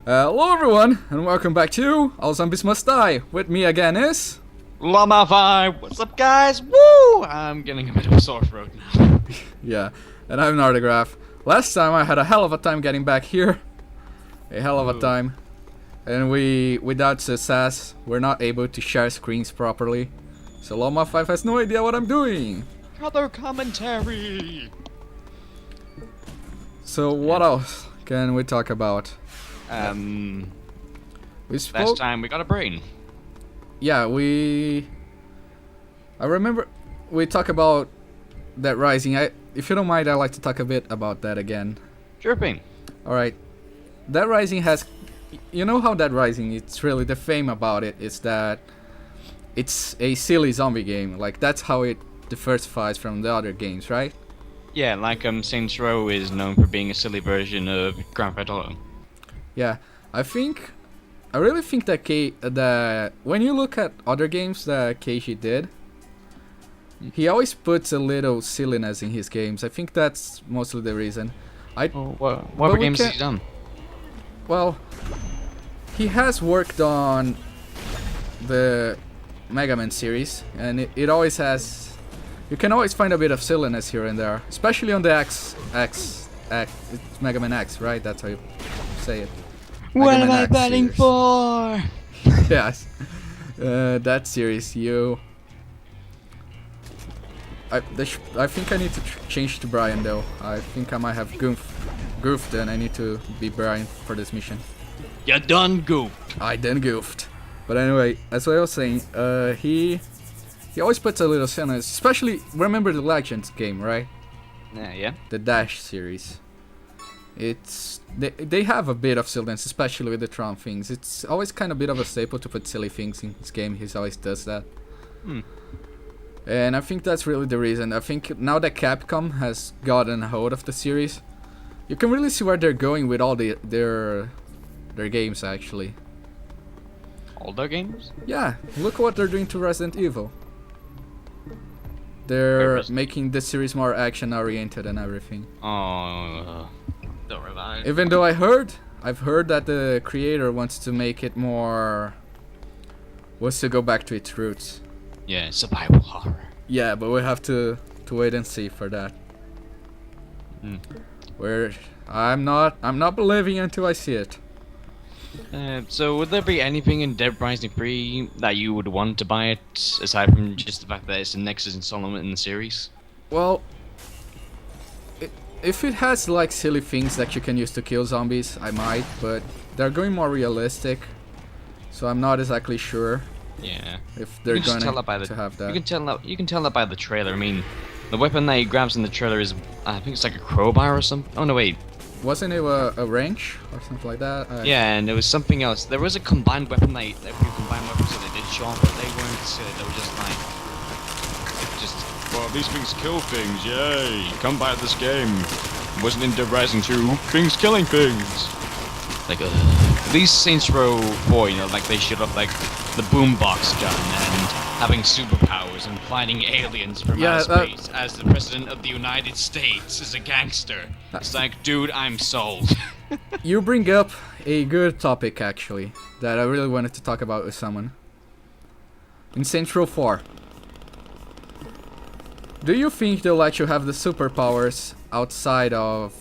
Hello everyone, and welcome back to All Zombies Must Die. With me again is... Llama Vibe! What's up, guys? Woo! I'm getting a bit of a sore throat now. Yeah, and I'm Nardigraph. Last time I had a hell of a time getting back here. A hell of a time. And without success, we're not able to share screens properly. So Llama 5 has no idea what I'm doing. Co-Commentary! So what else can we talk about? We spoke... Last time we got a brain. Yeah, I remember we talked about Dead Rising. If you don't mind, I'd like to talk a bit about that again. Sure thing. Alright. Dead Rising has... You know how Dead Rising, it's really the fame about it is that it's a silly zombie game. Like, that's how it diversifies from the other games, right? Yeah, like Saints Row is known for being a silly version of Grand Theft Auto. Yeah, I really think that when you look at other games that Keiji did, he always puts a little silliness in his games. I think that's mostly the reason. What other games has he done? Well, he has worked on the Mega Man series, and it always has... You can always find a bit of silliness here and there, especially on the X. It's Mega Man X, right? That's how you say it. What am I betting for? Yes, that series. I think I need to change to Brian though. I think I might have goofed, and I need to be Brian for this mission. You done goofed. I done goofed. But anyway, as I was saying, he always puts a little silliness. Especially, remember the Legends game, right? Yeah. The Dash series. They have a bit of silliness, especially with the Tron things. It's always kind of a bit of a staple to put silly things in his game. He always does that. And I think that's really the reason. I think now that Capcom has gotten a hold of the series, you can really see where they're going with all their games actually. All their games? Yeah, look what they're doing to Resident Evil. They're making the series more action oriented and everything. Oh, don't worry about it. Even though I've heard that the creator wants to make it more... wants to go back to its roots. Yeah, survival horror. Yeah, but we have to wait and see for that. I'm not believing until I see it. So would there be anything in Dead Rising 3 that you would want to buy it, aside from just the fact that it's the next installment in the series? Well, if it has like silly things that you can use to kill zombies, I might, but they're going more realistic, so I'm not exactly sure. Yeah. If they're going to have that. You can tell that by the trailer. I mean, the weapon that he grabs in the trailer is, I think it's like a crowbar or something. Oh no, wait. Wasn't it a wrench or something like that? Yeah, and there was something else. There was a combined weapon that combined weapons that they did show off, but they weren't silly. They were just like, well, these things kill things. Yay! Come buy this game. It wasn't in Dead Rising 2. Things killing things. Like, these Saints Row 4, you know, like they showed up like the boombox gun and having superpowers and fighting aliens from outer space as the President of the United States is a gangster. It's like, dude, I'm sold. You bring up a good topic, actually, that I really wanted to talk about with someone. In Saints Row 4, do you think they'll let you have the superpowers outside of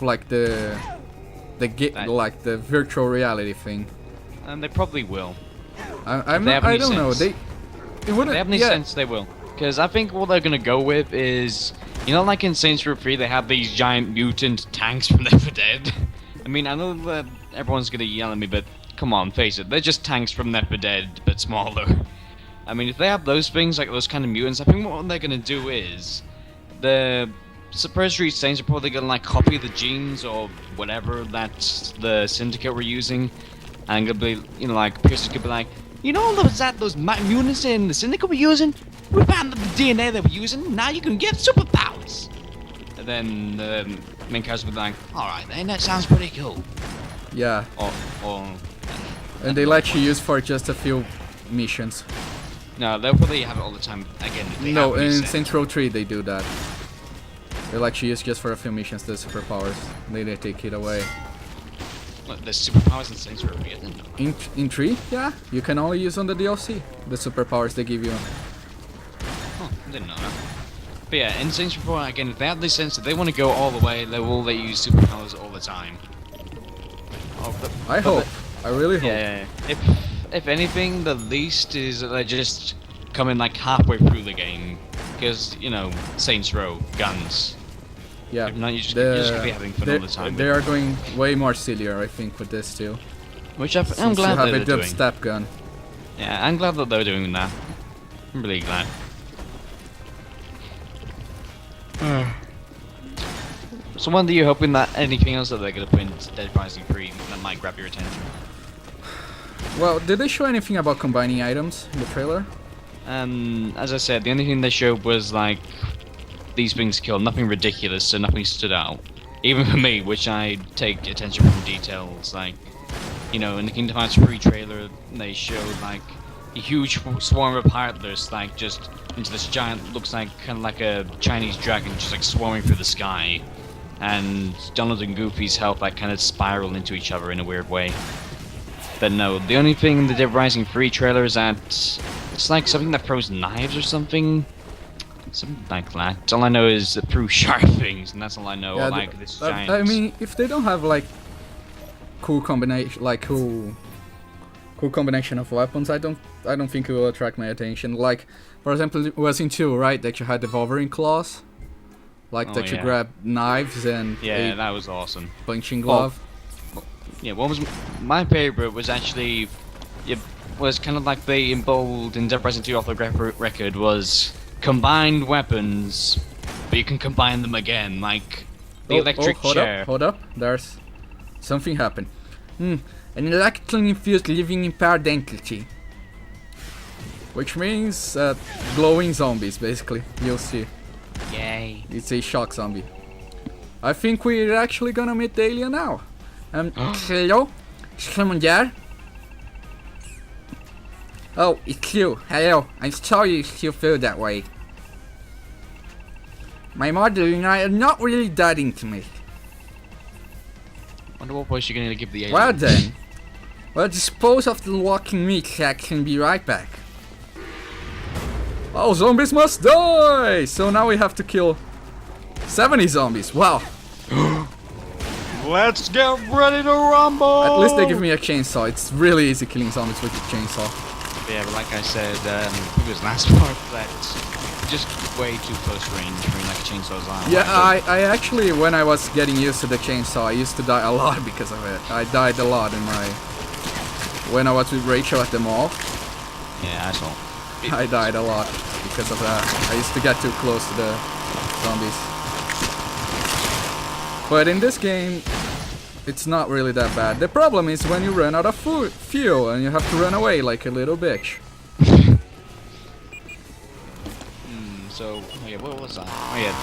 like the virtual reality thing? And they probably will. I don't know. They wouldn't. They have any sense, they will. Because I think what they're gonna go with is, you know, like in Saints Row 3, they have these giant mutant tanks from Left 4 Dead. I mean, I know that everyone's gonna yell at me, but come on, face it, they're just tanks from Left 4 Dead, but smaller. I mean, if they have those things, like those kind of mutants, I think what they're gonna do is the suppository Saints are probably gonna like copy the genes or whatever that the Syndicate were using, and gonna be, you know, like Pierce could be like, you know, those mutants in the Syndicate were using? We found the DNA they were using. Now you can get superpowers. And then the main character would be like, all right, then that sounds pretty cool. Yeah. Or and they let you use for just a few missions. No, they'll probably have it all the time. Again, no, in Saints Row 3 they do that. They let you use just for a few missions the superpowers. Then they take it away. Look, there's superpowers in Saints Row. I didn't know that. In 3, yeah, you can only use on the DLC the superpowers they give you. Oh, I didn't know that. But yeah, in Saints Row, again, if they have the sense that they want to go all the way, they will let you use superpowers all the time. I hope. I really hope. Yeah. If anything, the least is that they just come in like halfway through the game, because you know Saints Row guns. Yeah. If not, you're just gonna be having fun all the time. They are going way more sillier, I think, with this too. Which I'm Since glad you have that a they're doing. dubstep gun. Yeah, I'm glad that they're doing that. I'm really glad. So when are you hoping that anything else that they're gonna put in Dead Rising 3 that might grab your attention? Well, did they show anything about combining items in the trailer? As I said, the only thing they showed was like these things kill, nothing ridiculous, so nothing stood out. Even for me, which I take attention from details, like, you know, in the Kingdom Hearts 3 trailer, they showed like a huge swarm of pirates, like just into this giant, looks like kind of like a Chinese dragon, just like swarming through the sky, and Donald and Goofy's health like kind of spiral into each other in a weird way. But no, the only thing in the Dead Rising 3 trailer is that it's like something that throws knives or something. Something like that. All I know is it through sharp things, and that's all I know. Yeah, like this giant. I mean, if they don't have like cool combination, like cool combination of weapons, I don't think it will attract my attention. Like, for example, it was in 2, right? That you had the Wolverine claws, like that you grab knives and yeah, that was awesome. Punching glove. Yeah, what was my favorite was actually, it was kind of like they in bold in Dead Rising 2 off the record was combined weapons, but you can combine them again, like the electric chair. Hold up, there's something happened. An electrically infused living impaired entity. Which means glowing zombies, basically. You'll see. Yay. It's a shock zombie. I think we're actually gonna meet the alien now. Hello? Someone there? Oh, it's you. Hello. I'm sorry you still feel that way. My mother and I are not really that intimate. Wonder what voice you're gonna give the alien. Well then. Well, dispose of the walking meat sack and be right back. Oh, zombies must die! So now we have to kill 70 zombies. Wow. Let's get ready to rumble! At least they give me a chainsaw. It's really easy killing zombies with a chainsaw. Yeah, but like I said, it was last part that's just way too close range for me, like a chainsaw's on. Yeah, I actually, when I was getting used to the chainsaw, I used to die a lot because of it. I died a lot in when I was with Rachel at the mall. Yeah, I saw. I died a lot because of that. I used to get too close to the zombies. But in this game, it's not really that bad. The problem is when you run out of fuel and you have to run away like a little bitch. So, oh yeah, what was that? Oh yeah,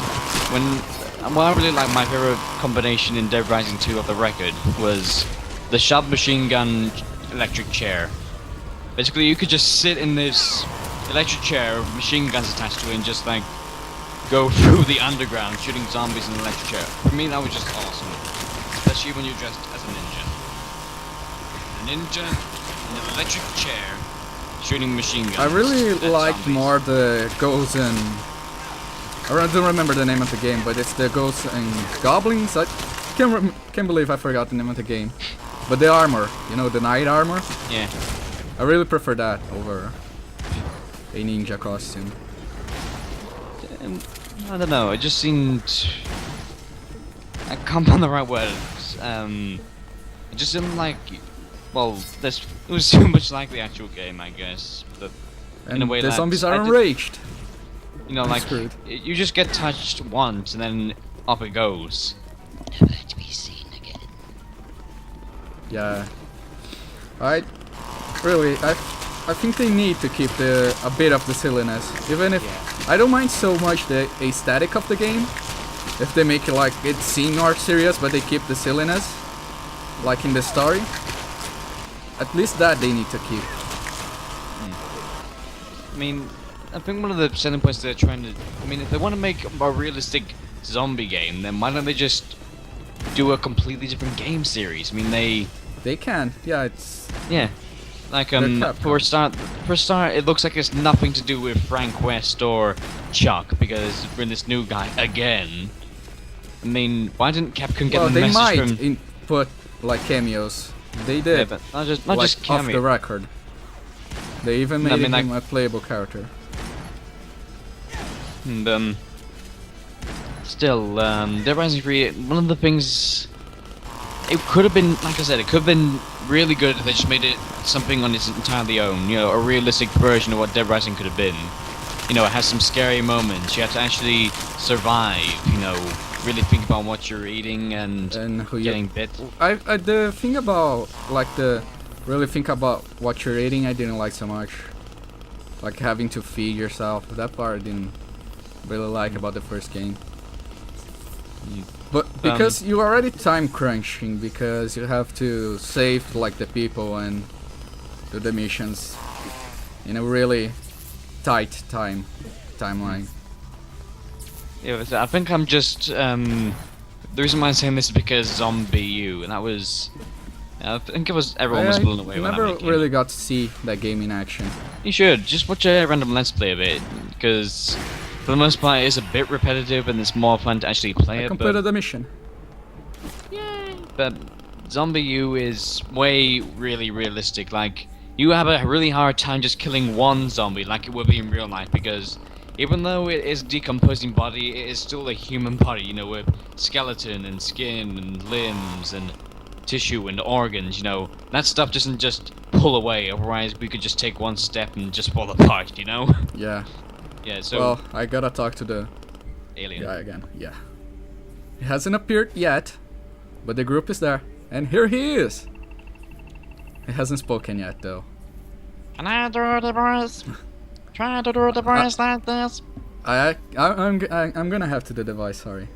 well, I really like my favorite combination in Dead Rising 2 of the record was the sharp machine gun electric chair. Basically, you could just sit in this electric chair with machine guns attached to it and just like go through the underground shooting zombies in an electric chair. For me, that was just awesome. Especially when you're dressed as a ninja. A ninja in an electric chair shooting machine guns. I really liked zombies. more the Ghosts and... I don't remember the name of the game, but it's the Ghosts and Goblins. I can't believe I forgot the name of the game. But the armor, you know, the knight armor. Yeah. I really prefer that over a ninja costume. I don't know, it just seemed... I can't find the right words. It just seemed like... Well, it was too much like the actual game, I guess. But And in a way the that zombies are enraged. You know, I'm like, screwed. you just get touched once and then up it goes. Never to be seen again. Yeah. I think they need to keep a bit of the silliness, even if I don't mind so much the aesthetic of the game. If they make it like it seem more serious, but they keep the silliness, like in the story. At least that they need to keep. I mean, I think one of the selling points they're trying to... I mean, if they want to make a more realistic zombie game, then why don't they just do a completely different game series? I mean, they They can. Yeah, it's... Yeah. Like, Capcom. for a start, it looks like it's nothing to do with Frank West or Chuck, because we're in this new guy again. I mean, why didn't Capcom get well, the they message might from... input, like, cameos. They Yeah, did. but not just like, off cameo. the record. They even made I mean, him like- a playable character. And, still, Dead Rising 3, one of the things... It could have been, like I said, it could have been really good if they just made it something on its entirely own, you know, a realistic version of what Dead Rising could have been. You know, it has some scary moments, you have to actually survive, you know, really think about what you're eating and who getting bit. the thing about, like, really think about what you're eating, I didn't like so much. Like, having to feed yourself, that part I didn't really like about the first game. But because you're already time crunching, because you have to save, like, the people and do the missions in a really tight timeline. Yeah, but I think I'm just, the reason why I'm saying this is because Zombie U, and that was... I think it was everyone was blown away I when that never came. really got to see that game in action. You should just watch a random let's play of it, because for the most part it is a bit repetitive and it's more fun to actually play I it. completed the mission. But Zombie U is way really realistic. Like, you have a really hard time just killing one zombie like it would be in real life, because even though it is a decomposing body, it is still a human body, you know, with skeleton and skin and limbs and tissue and organs, you know. That stuff doesn't just pull away, otherwise we could just take one step and just fall apart, you know? Yeah. Yeah, so... Well, I gotta talk to the Alien. guy again. Yeah. He hasn't appeared yet, but the group is there, and here he is. He hasn't spoken yet, though. Can I do the voice? Try to do the voice like this. I'm gonna have to do the voice. Sorry.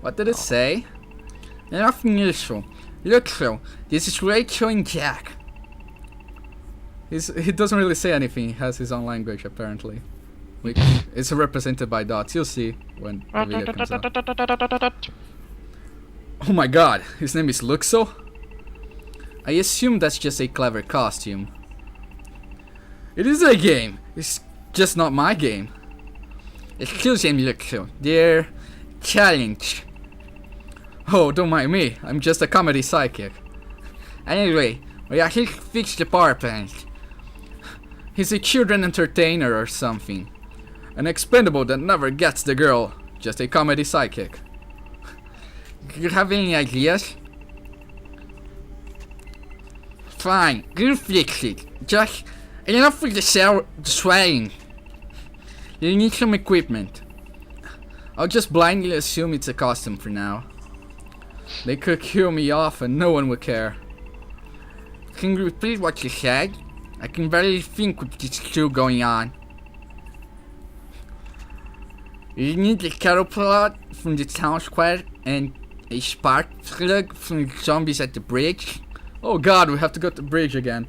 What did it say? Nothing useful. Look, so this is Rachel and Jack. He doesn't really say anything. He has his own language apparently, which is represented by dots. You'll see when the video comes out. Oh my God, his name is Luxo. I assume that's just a clever costume. It is a game. It's just not my game. Excuse me, Luxo. Dear challenge. Oh, don't mind me. I'm just a comedy sidekick. Anyway, we actually fixed the power plant. He's a children entertainer or something. An expendable that never gets the girl. Just a comedy sidekick. Do you have any ideas? Fine, you fix it. Just enough with the swearing. You need some equipment. I'll just blindly assume it's a costume for now. They could kill me off and no one would care. Can you repeat what you said? I can barely think with this crew going on. You need a cattle plot from the town square and a spark plug from the zombies at the bridge. Oh God, we have to go to the bridge again.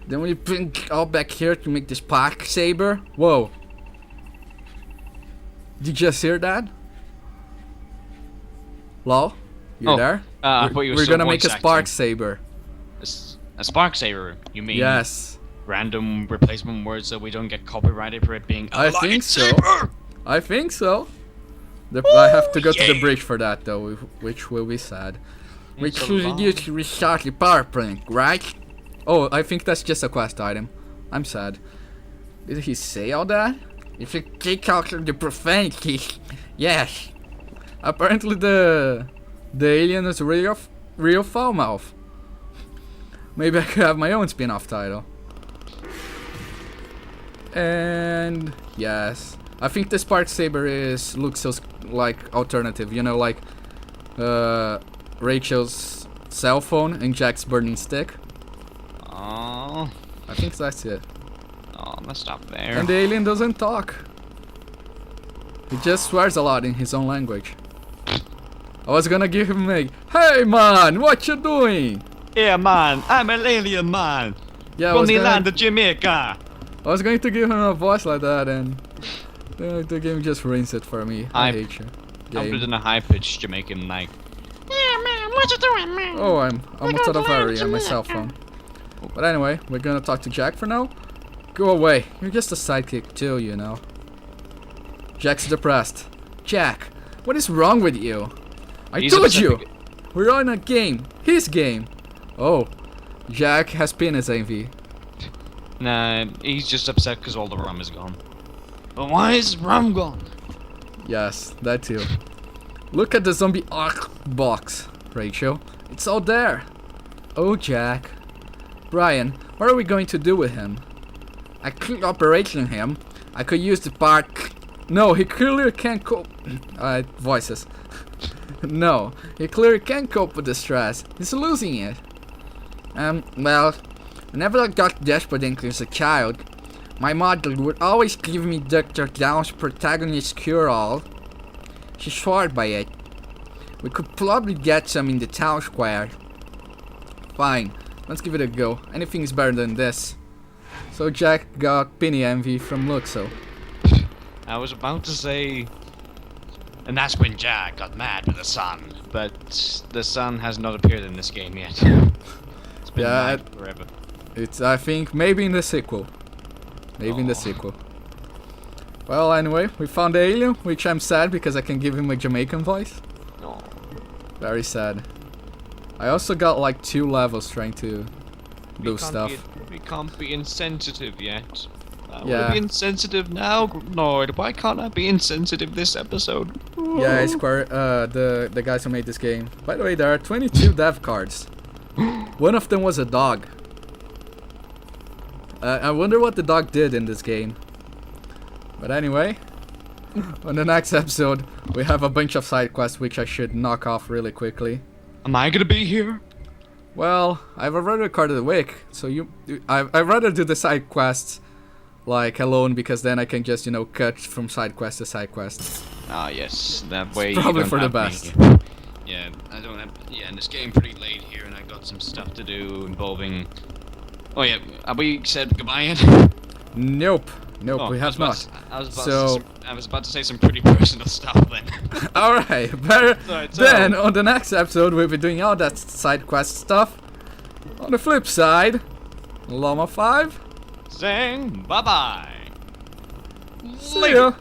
Then we bring all back here to make the spark saber. Whoa. Did you just hear that? Lol? You're there? I thought you were We're still gonna make a voice spark acting. saber. A spark saber, you mean? Yes. Random replacement words so we don't get copyrighted for it being a I think so. lightsaber? I think so. I have to go to the bridge for that though, which will be sad. We It's a should long- use to restart the power plant, right? Oh, I think that's just a quest item. I'm sad. Did he say all that? If you take out the profanity, yes. Apparently the alien is real foul mouth. Maybe I could have my own spin-off title. And yes, I think the spark saber looks so like alternative. You know, like Rachel's cell phone and Jack's burning stick. Oh, I think that's it. let's stop there. And the alien doesn't talk. He just swears a lot in his own language. I was gonna give him a, "Hey man, what you doing?" Yeah, man, I'm an alien man. Yeah, From the land of Jamaica. I was going to give him a voice like that, and the game just ruins it for me. I hate you. I'm Game. in a high-pitched Jamaican, like, yeah, man, what you doing, man? Oh, I'm almost out of battery on my cell phone. But anyway, we're gonna talk to Jack for now. Go away. You're just a sidekick too, you know. Jack's depressed. Jack, what is wrong with you? I told you! We're on a game. His game. Oh, Jack has penis envy. Nah, he's just upset because all the rum is gone. But why is rum gone? Yes, that too. Look at the zombie arc box, Rachel. It's all there. Oh, Jack. Brian, what are we going to do with him? I could operation him. I could use the part. No, he clearly can't cope. Voices. No, he clearly can't cope with the stress. He's losing it. Well, whenever I got desperate as a child, my mother would always give me Dr. Down's protagonist cure-all. She swore by it. We could probably get some in the town square. Fine, let's give it a go. Anything's better than this. So Jack got penny envy from Luxo. I was about to say... And that's when Jack got mad with the sun. But the sun has not appeared in this game yet. It's been mad forever. It's, I think, maybe in the sequel. Maybe in the sequel. Well, anyway, we found the alien, which I'm sad because I can give him a Jamaican voice. Oh. Very sad. I also got like 2 levels trying to do stuff. We can't be insensitive yet. Yeah. We're being insensitive now, Nord. Why can't I be insensitive this episode? Yeah, Square, the guys who made this game. By the way, there are 22 dev cards. One of them was a dog. I wonder what the dog did in this game. But anyway, on the next episode, we have a bunch of side quests which I should knock off really quickly. Am I gonna be here? Well, I've already recorded the week, so I'd rather do the side quests like alone because then I can just, you know, cut from side quest to side quest. Ah, yes, that way. It's probably you don't for the have best. me. Yeah, I don't have. Yeah, and this game pretty late here, and I got some stuff to do involving. Oh yeah, have we said goodbye yet? Nope, we have not. I was about to say some pretty personal stuff then. Alright, better. Right, then on the next episode we'll be doing all that side quest stuff. On the flip side, Llama 5. Saying bye bye. See ya.